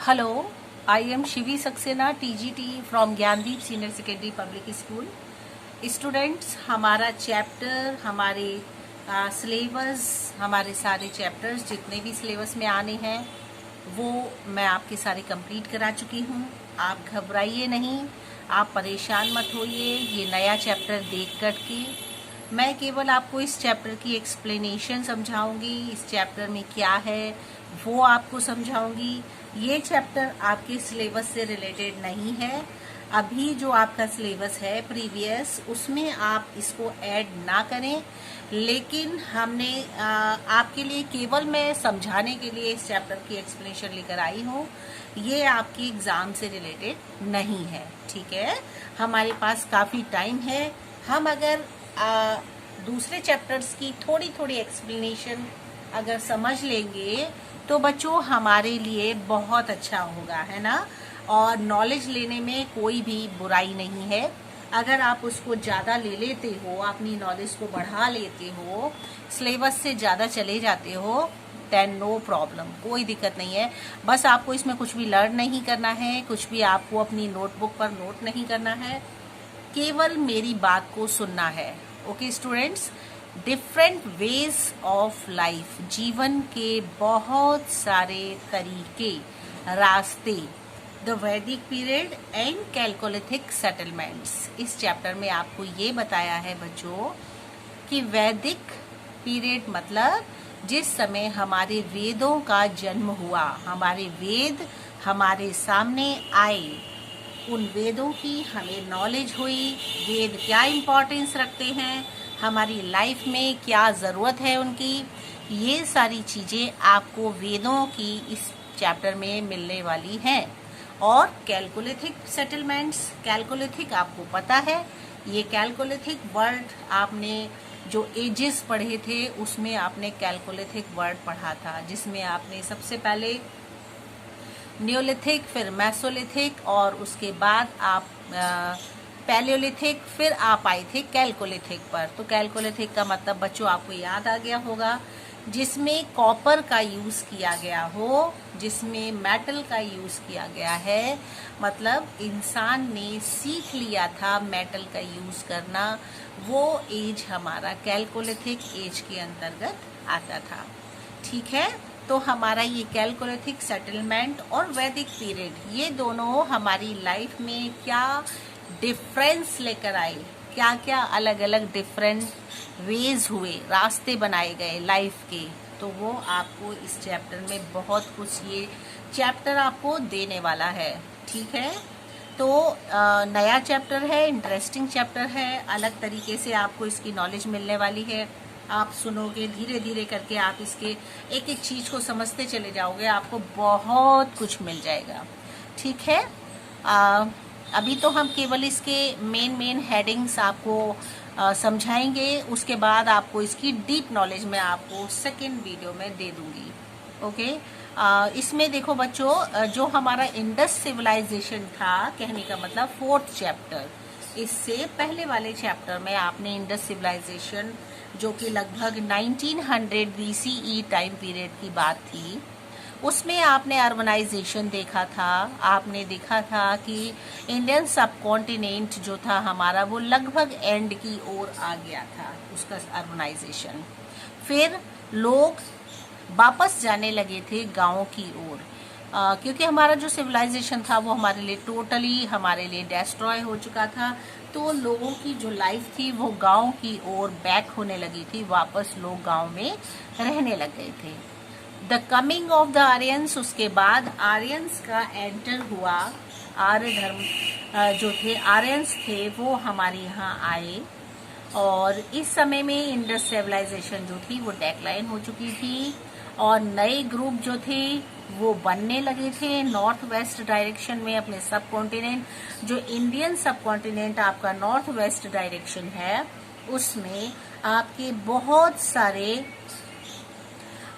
Hello, I am Shivi Saxena, TGT from Gyandeep senior secondary public school. Students, हमारा chapter, हमारे syllabus, हमारे सारे chapters जितने भी सिलेबस में आने हैं वो मैं आपके सारे कंप्लीट करा चुकी हूँ। आप घबराइए नहीं, आप परेशान मत होइए ये नया चैप्टर देख कर के। मैं केवल आपको इस चैप्टर की एक्सप्लेनेशन समझाऊंगी, इस चैप्टर में क्या है वो आपको समझाऊंगी। ये चैप्टर आपके सिलेबस से रिलेटेड नहीं है। अभी जो आपका सिलेबस है प्रीवियस, उसमें आप इसको ऐड ना करें, लेकिन हमने आपके लिए केवल मैं समझाने के लिए इस चैप्टर की एक्सप्लेनेशन लेकर आई हूँ। ये आपके एग्जाम से रिलेटेड नहीं है, ठीक है। हमारे पास काफ़ी टाइम है। हम अगर दूसरे चैप्टर्स की थोड़ी थोड़ी एक्सप्लेनेशन अगर समझ लेंगे तो बच्चों हमारे लिए बहुत अच्छा होगा, है ना। और नॉलेज लेने में कोई भी बुराई नहीं है। अगर आप उसको ज़्यादा ले लेते हो, अपनी नॉलेज को बढ़ा लेते हो, सिलेबस से ज़्यादा चले जाते हो, देन नो प्रॉब्लम, कोई दिक्कत नहीं है। बस आपको इसमें कुछ भी लर्न नहीं करना है, कुछ भी आपको अपनी नोटबुक पर नोट नहीं करना है, केवल मेरी बात को सुनना है। Okay students, different ways of life, जीवन के बहुत सारे तरीके, रास्ते, द वैदिक पीरियड एंड कैलकोलिथिक सेटलमेंट्स। इस चैप्टर में आपको ये बताया है बच्चों कि वैदिक पीरियड मतलब जिस समय हमारे वेदों का जन्म हुआ, हमारे वेद हमारे सामने आए, उन वेदों की हमें नॉलेज हुई, वेद क्या इम्पोर्टेंस रखते हैं, हमारी लाइफ में क्या ज़रूरत है उनकी, ये सारी चीज़ें आपको वेदों की इस चैप्टर में मिलने वाली हैं। और कैलकोलिथिक सेटलमेंट्स, कैलकोलिथिक आपको पता है, ये कैलकोलिथिक वर्ड आपने जो एजेस पढ़े थे उसमें आपने कैलकोलिथिक वर्ड पढ़ा था, जिसमें आपने सबसे पहले न्योलिथिक, फिर मेसोलिथिक और उसके बाद आप पैलियोलिथिक, फिर आप आए थे कैलकोलिथिक पर। तो कैलकोलिथिक का मतलब बच्चों आपको याद आ गया होगा, जिसमें कॉपर का यूज किया गया हो, जिसमें मेटल का यूज किया गया है, मतलब इंसान ने सीख लिया था मेटल का यूज करना। वो एज हमारा कैलकोलिथिक एज के अंतर्गत आता था, ठीक है। तो हमारा ये कैलकोलिथिक सेटलमेंट और वैदिक पीरियड, ये दोनों हमारी लाइफ में क्या डिफरेंस लेकर आए, क्या क्या अलग अलग डिफरेंट वेज हुए, रास्ते बनाए गए लाइफ के, तो वो आपको इस चैप्टर में बहुत कुछ ये चैप्टर आपको देने वाला है, ठीक है। तो नया चैप्टर है, इंटरेस्टिंग चैप्टर है, अलग तरीके से आपको इसकी नॉलेज मिलने वाली है। आप सुनोगे, धीरे धीरे करके आप इसके एक एक चीज को समझते चले जाओगे, आपको बहुत कुछ मिल जाएगा, ठीक है। अभी तो हम केवल इसके मेन हेडिंग्स आपको समझाएंगे, उसके बाद आपको इसकी डीप नॉलेज मैं आपको सेकेंड वीडियो में दे दूंगी। ओके, इसमें देखो बच्चों, जो हमारा इंडस सिविलाइजेशन था, कहने का मतलब फोर्थ चैप्टर, इससे पहले वाले चैप्टर में आपने इंडस सिविलाइजेशन जो कि लगभग 1900 BCE टाइम पीरियड की बात थी, उसमें आपने अर्बनाइजेशन देखा था। आपने देखा था कि इंडियन सब कॉन्टिनेंट जो था हमारा, वो लगभग एंड की ओर आ गया था उसका अर्बनाइजेशन। फिर लोग वापस जाने लगे थे गाँव की ओर, क्योंकि हमारा जो सिविलाइजेशन था वो हमारे लिए टोटली हमारे लिए डिस्ट्रॉय हो चुका था। तो लोगों की जो लाइफ थी वो गांव की ओर बैक होने लगी थी, वापस लोग गांव में रहने लग गए थे। The coming of the Aryans, उसके बाद आर्यंस का एंटर हुआ। आर्य धर्म जो थे, आर्यंस थे, वो हमारे यहाँ आए और इस समय में इंडस सिविलाइजेशन जो थी वो डेक्लाइन हो चुकी थी और नए ग्रुप जो थे वो बनने लगे थे नॉर्थ वेस्ट डायरेक्शन में अपने सब कॉन्टिनेंट। जो इंडियन सब कॉन्टिनेंट आपका नॉर्थ वेस्ट डायरेक्शन है, उसमें आपके बहुत सारे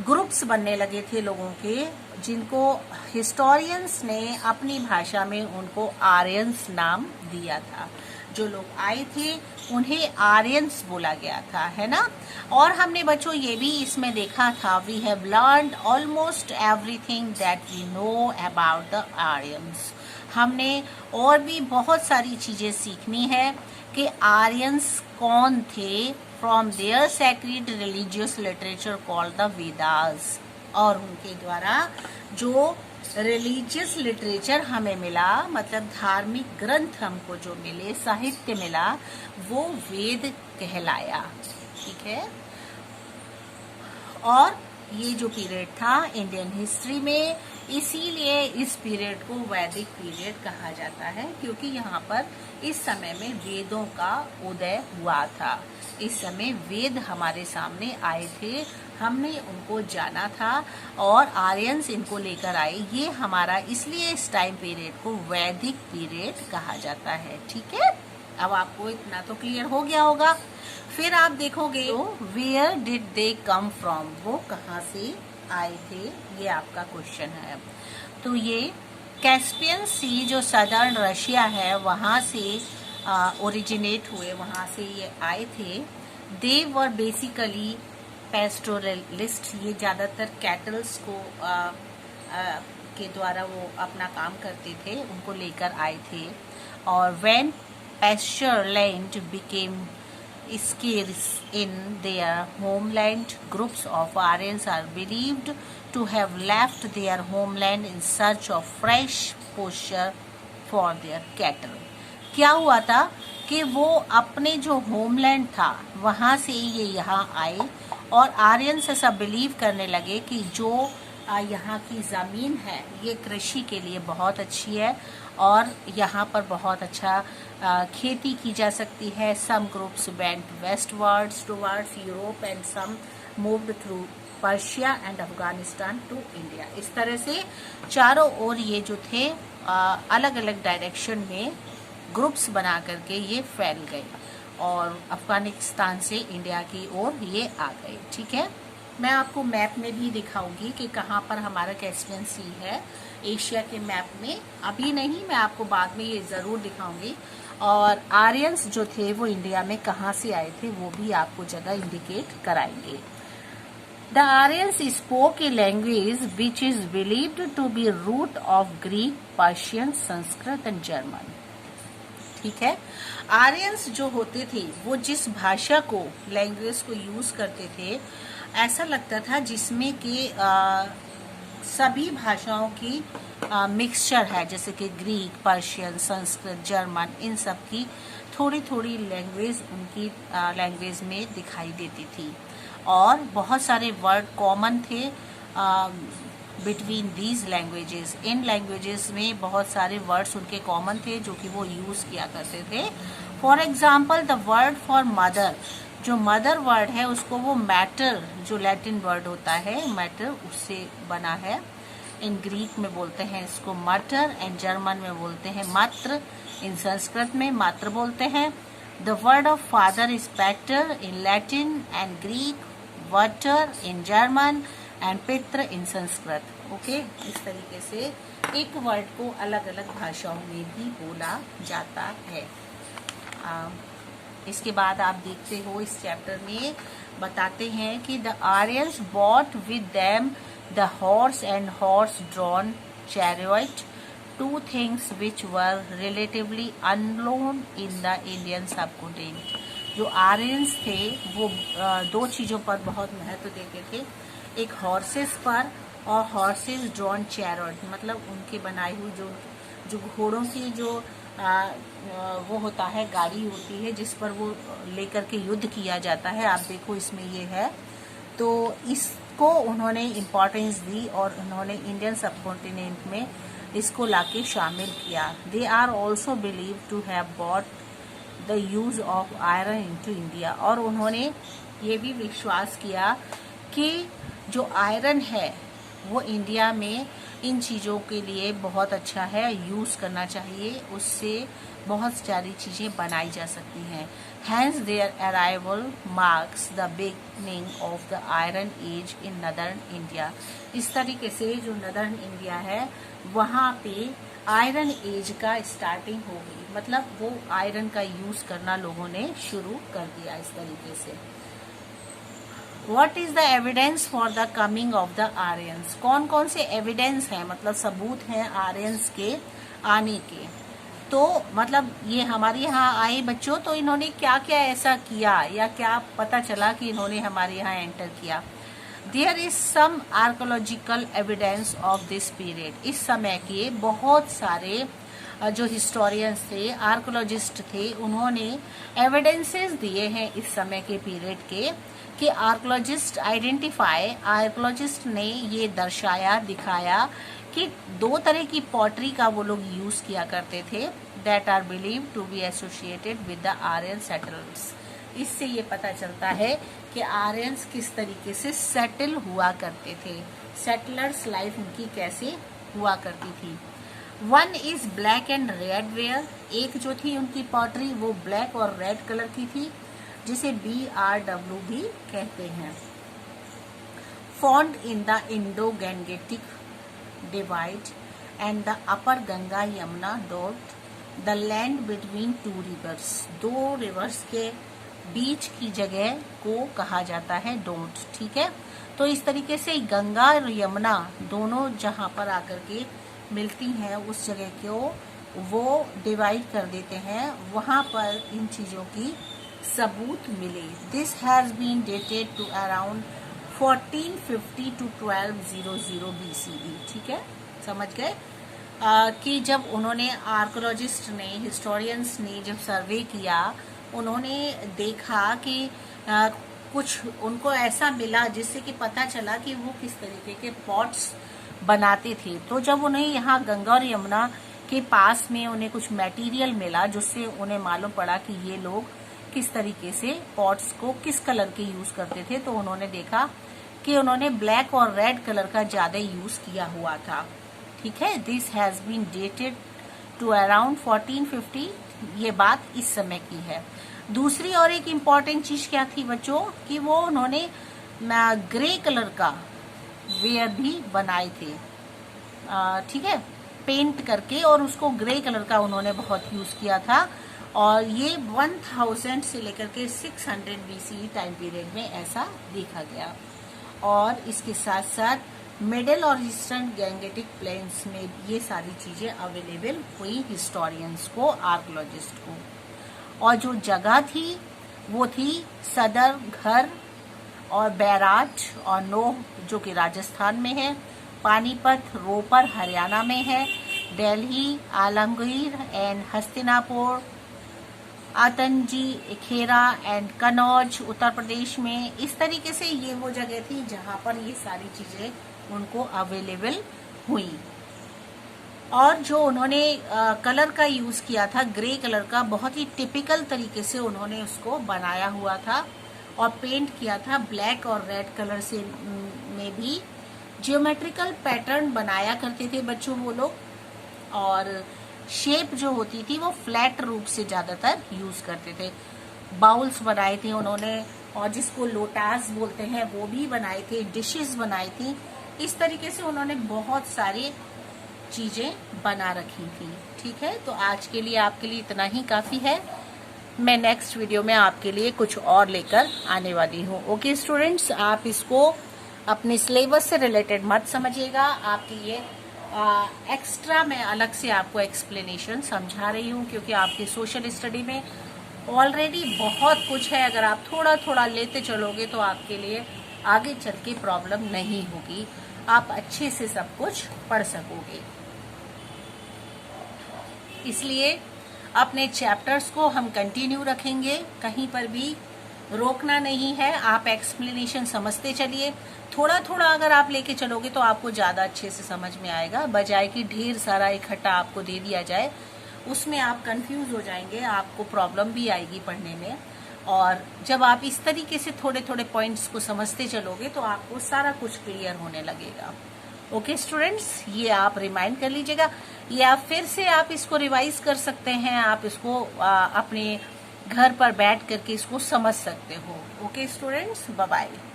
ग्रुप्स बनने लगे थे लोगों के, जिनको हिस्टोरियंस ने अपनी भाषा में उनको आर्यंस नाम दिया था। जो लोग आए थे उन्हें आर्यंस बोला गया था, है ना। और हमने बच्चों ये भी इसमें देखा था, we have learned almost everything that we know about the Aryans. हमने और भी बहुत सारी चीज़ें सीखनी है कि आर्यंस कौन थे, from their sacred religious literature called the Vedas. और उनके द्वारा जो रिलीजियस लिटरेचर हमें मिला, मतलब धार्मिक ग्रंथ हमको जो मिले, साहित्य मिला, वो वेद कहलाया, ठीक है। और ये जो पीरियड था इंडियन हिस्ट्री में, इसीलिए इस पीरियड को वैदिक पीरियड कहा जाता है, क्योंकि यहाँ पर इस समय में वेदों का उदय हुआ था। इस समय वेद हमारे सामने आए थे, हमने उनको जाना था और आर्यंस इनको लेकर आए। ये हमारा, इसलिए इस टाइम पीरियड को वैदिक पीरियड कहा जाता है, ठीक है। अब आपको इतना तो क्लियर हो गया होगा। फिर आप देखोगे तो where did they come from, वो कहाँ से आए थे, ये आपका क्वेश्चन है। तो ये कैस्पियन सी जो सदर्न रशिया है वहाँ से ओरिजिनेट हुए, वहाँ से ये आए थे। दे वर बेसिकली पेस्टोरलिस्ट, ये ज़्यादातर कैटल्स को के द्वारा वो अपना काम करते थे, उनको लेकर आए थे। और when pasture land became scarce in their homeland, groups of Aryans are believed to have left their homeland in search of fresh pasture for their cattle. क्या हुआ था कि वो अपने जो होमलैंड था वहाँ से ये यहाँ आए और आर्यंस ऐसा बिलीव करने लगे कि जो यहाँ की ज़मीन है ये कृषि के लिए बहुत अच्छी है और यहाँ पर बहुत अच्छा खेती की जा सकती है। Some groups went westwards towards Europe and some moved through Persia and Afghanistan to India. इस तरह से चारों ओर ये जो थे अलग अलग डायरेक्शन में ग्रुप्स बना करके ये फैल गए और अफगानिस्तान से इंडिया की ओर ये आ गए, ठीक है। मैं आपको मैप में भी दिखाऊंगी कि कहाँ पर हमारा कैस्पियन सी है एशिया के मैप में। अभी नहीं, मैं आपको बाद में ये ज़रूर दिखाऊंगी। और आर्यंस जो थे वो इंडिया में कहाँ से आए थे वो भी आपको जगह इंडिकेट कराएंगे। The Aryans spoke a language which is believed to be root of Greek, Persian, Sanskrit and German, ठीक है। आर्यंस जो होते थे वो जिस भाषा को, लैंग्वेज को यूज करते थे, ऐसा लगता था जिसमें कि सभी भाषाओं की मिक्सचर है, जैसे कि ग्रीक, पर्शियन, संस्कृत, जर्मन, इन सब की थोड़ी थोड़ी लैंग्वेज उनकी लैंग्वेज में दिखाई देती थी। और बहुत सारे वर्ड कॉमन थे between these languages. In languages में बहुत सारे वर्ड्स उनके कॉमन थे जो कि वो यूज किया करते थे। For example the word for mother, जो मदर वर्ड है उसको वो मैटर, जो लैटिन वर्ड होता है मैटर, उससे बना है। इन ग्रीक में बोलते हैं इसको मटर, एंड जर्मन में बोलते हैं मात्र, इन संस्कृत में मात्र बोलते हैं। The word of father is pater in Latin and Greek, vater in German and pitr in Sanskrit. Okay, इस तरीके से एक वर्ड को अलग अलग भाषाओं में भी बोला जाता है। इसके बाद आप देखते हो इस चैप्टर में बताते हैं कि the Aryans bought with them the horse and horse drawn chariot, two things which were relatively unknown in the Indian subcontinent. जो आर्यंस थे वो दो चीज़ों पर बहुत महत्व देते थे, एक हॉर्सेस पर और हॉर्सेस ड्रॉन चैरियट, मतलब उनके बनाई हुई जो घोड़ों की जो वो होता है, गाड़ी होती है जिस पर वो लेकर के युद्ध किया जाता है। आप देखो इसमें ये है, तो इसको उन्होंने इम्पोर्टेंस दी और उन्होंने इंडियन सबकॉन्टिनेंट में इसको लाके शामिल किया। They are also believe to have bought the use of iron into India, और उन्होंने ये भी विश्वास किया कि जो आयरन है वो इंडिया में इन चीज़ों के लिए बहुत अच्छा है, यूज़ करना चाहिए, उससे बहुत सारी चीज़ें बनाई जा सकती हैं। Hence their arrival marks the beginning of the iron age in northern India. इस तरीके से जो नदर्न इंडिया है वहाँ पे आयरन एज का स्टार्टिंग हो गई मतलब वो आयरन का यूज करना लोगों ने शुरू कर दिया इस तरीके से। What is the evidence for the coming of the Aryans? कौन कौन से एविडेंस हैं, मतलब सबूत हैं आर्यंस के आने के। तो मतलब ये हमारे यहाँ आए बच्चों, तो इन्होंने क्या क्या ऐसा किया या क्या पता चला कि इन्होंने हमारे यहाँ एंटर किया। There is some archaeological evidence of this period. इस समय के बहुत सारे जो हिस्टोरियंस थे, आर्कोलॉजिस्ट थे, उन्होंने एविडेंसेस दिए हैं इस समय के पीरियड के कि आर्कोलॉजिस्ट ने ये दर्शाया, दिखाया कि 2 तरह की पॉटरी का वो लोग यूज किया करते थे, that are believe to be associated with the Aryan settlers. इससे ये पता चलता है कि आर्यंस किस तरीके से सेटल हुआ करते थे, सेटलर्स लाइफ उनकी कैसे हुआ करती थी। One is black and red ware. एक जो थी उनकी पॉटरी वो ब्लैक और रेड कलर की थी, जिसे BRW भी कहते हैं। Found in the Indo Gangetic divide and the upper Ganga Yamuna dot the land between 2 reverse. 2 reverse के बीच की जगह को कहा जाता है डोंट, ठीक है। तो इस तरीके से गंगा और यमुना दोनों जहां पर आकर के मिलती हैं, उस जगह को वो डिवाइड कर देते हैं, वहां पर इन चीजों की सबूत मिले। This has been dated to around 1450 to 1200 BCE, ठीक है, समझ गए। कि जब उन्होंने आर्कोलॉजिस्ट ने, हिस्टोरियंस ने जब सर्वे किया, उन्होंने देखा कि कुछ उनको ऐसा मिला जिससे कि पता चला कि वो किस तरीके के पॉट्स बनाते थे। तो जब उन्हें यहाँ गंगा और यमुना के पास में उन्हें कुछ मटेरियल मिला, जिससे उन्हें मालूम पड़ा कि ये लोग किस तरीके से पॉट्स को किस कलर के यूज करते थे, तो उन्होंने देखा कि उन्होंने ब्लैक और रेड कलर का ज्यादा यूज किया हुआ था, ठीक है। This has been dated to around 1450। ये बात इस समय की है। दूसरी और एक इम्पॉर्टेंट चीज क्या थी बच्चों, कि वो उन्होंने ग्रे कलर का वेयर भी बनाए थे, ठीक है, पेंट करके, और उसको ग्रे कलर का उन्होंने बहुत यूज किया था। और ये 1000 से लेकर के 600 BCE टाइम पीरियड में ऐसा देखा गया। और इसके साथ साथ मिडिल और ईस्टर्न गैंगेटिक प्लेन्स में ये सारी चीजें अवेलेबल हुई हिस्टोरियंस को, आर्कोलॉजिस्ट को। और जो जगह थी वो थी सदर, घर और बैराज और नोह जो कि राजस्थान में है, पानीपत, रोपर हरियाणा में है, दिल्ली, आलमगीर एंड हस्तिनापुर, आतंजी, खेरा एंड कन्नौज उत्तर प्रदेश में। इस तरीके से ये वो जगह थी जहां पर ये सारी चीजें उनको अवेलेबल हुई। और जो उन्होंने कलर का यूज किया था, ग्रे कलर का, बहुत ही टिपिकल तरीके से उन्होंने उसको बनाया हुआ था और पेंट किया था ब्लैक और रेड कलर से में भी। जियोमेट्रिकल पैटर्न बनाया करते थे बच्चों वो लोग, और शेप जो होती थी वो फ्लैट रूप से ज्यादातर यूज करते थे। बाउल्स बनाए थे उन्होंने, और जिसको लोटास बोलते हैं वो भी बनाए थे, डिशेस बनाई थी। इस तरीके से उन्होंने बहुत सारी चीजें बना रखी थी, ठीक है। तो आज के लिए आपके लिए इतना ही काफी है। मैं नेक्स्ट वीडियो में आपके लिए कुछ और लेकर आने वाली हूँ। ओके स्टूडेंट्स, आप इसको अपने सिलेबस से रिलेटेड मत समझिएगा, आपके लिए एक्स्ट्रा मैं अलग से आपको एक्सप्लेनेशन समझा रही हूँ, क्योंकि आपकी सोशल स्टडी में ऑलरेडी बहुत कुछ है। अगर आप थोड़ा थोड़ा लेते चलोगे तो आपके लिए आगे चल के प्रॉब्लम नहीं होगी, आप अच्छे से सब कुछ पढ़ सकोगे। इसलिए अपने चैप्टर्स को हम कंटिन्यू रखेंगे, कहीं पर भी रोकना नहीं है। आप एक्सप्लेनेशन समझते चलिए, थोड़ा थोड़ा अगर आप लेके चलोगे तो आपको ज्यादा अच्छे से समझ में आएगा, बजाय कि ढेर सारा इकट्ठा आपको दे दिया जाए, उसमें आप कंफ्यूज हो जाएंगे, आपको प्रॉब्लम भी आएगी पढ़ने में। और जब आप इस तरीके से थोड़े थोड़े पॉइंट्स को समझते चलोगे तो आपको सारा कुछ क्लियर होने लगेगा। ओके स्टूडेंट्स, ये आप रिमाइंड कर लीजिएगा, या फिर से आप इसको रिवाइज कर सकते हैं, आप इसको अपने घर पर बैठ करके इसको समझ सकते हो। Okay students, bye bye.